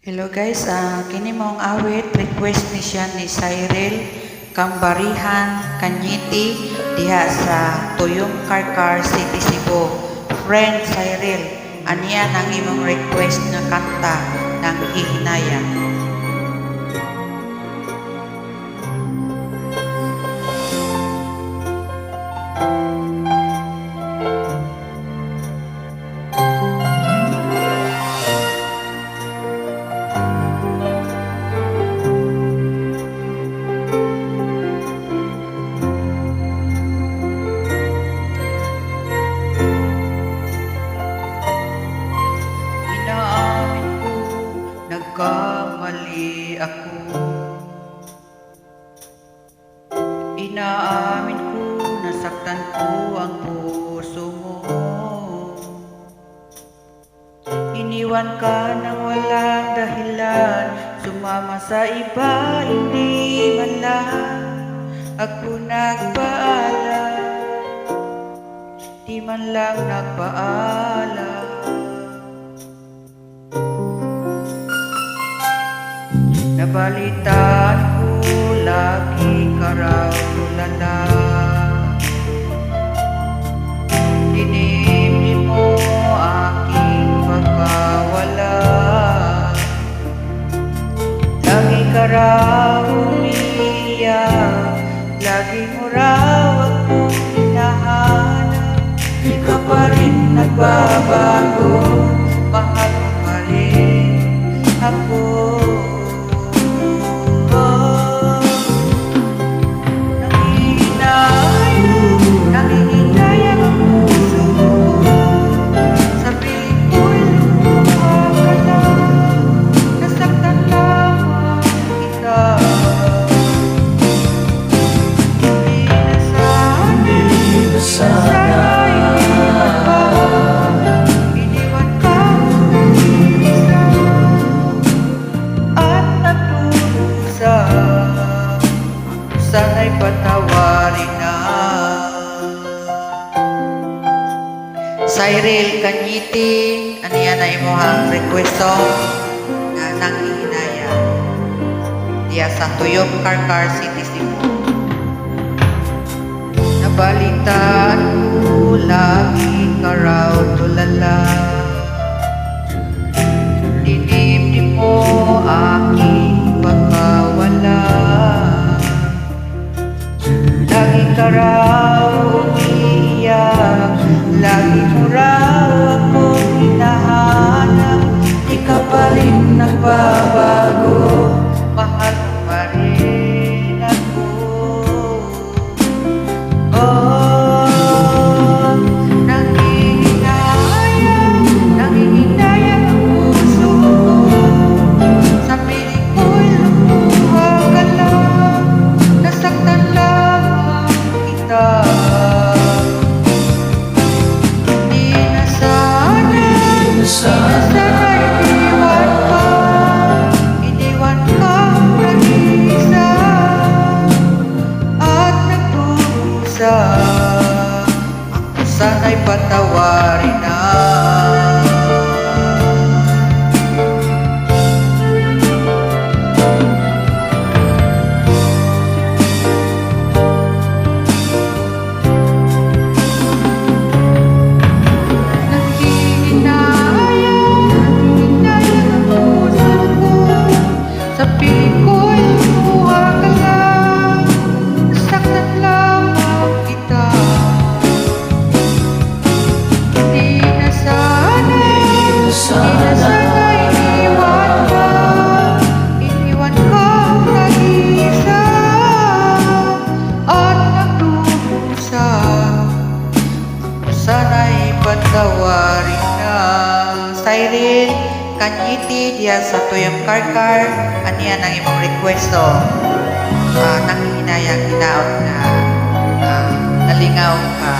Hello guys, kini mong awit request ni siya ni Cyril Kambarihan Kanyiti diha sa Tuyong Karkar City Cebu. Friend Cyril, aniya nang imong request nga kanta ng Hihinaya. Nagkamali ako. Inaamin ko, nasaktan ko ang puso mo. Iniwan ka nang walang dahilan, sumama sa iba, hindi man lang ako nagpaalam, di man lang nagpaalam. Nabalitaan ko lagi ka raw tulala. Dinimdim mo aking pagkawala. Lagi ka raw umiiyak, lagi mo raw akong hinahanap. Di ka pa rin nagbabago, mahal mo pa rin ako. Sana'y patawarin na. Cyril Kanyiti, ano yan na imuhang request song na nang Hihinaya diya sa Tuyong Karkar City Cebu. Nabalitaan ko lagi ka raw tulala. Dinimdim mo aking pagkawala. Lagi ka raw umiiyak, lagi mo raw akong hinahanap. Di ka pa rin nagbabago, mahal mo pa rin ako. Oh, nangihinaya ang puso ko. Sa piling ko'y lumuha ka lang, nasaktan lang kita. Hindi na sana iniwan ka nag-isa at nagdusa. Ako sana'y patawarin na. Sana'y patawarin na. Cyril Kanyiti diya sa Tuyong Karkar, aniya nang imong request so nang Hihinaya, hinaot na nalingaw ka.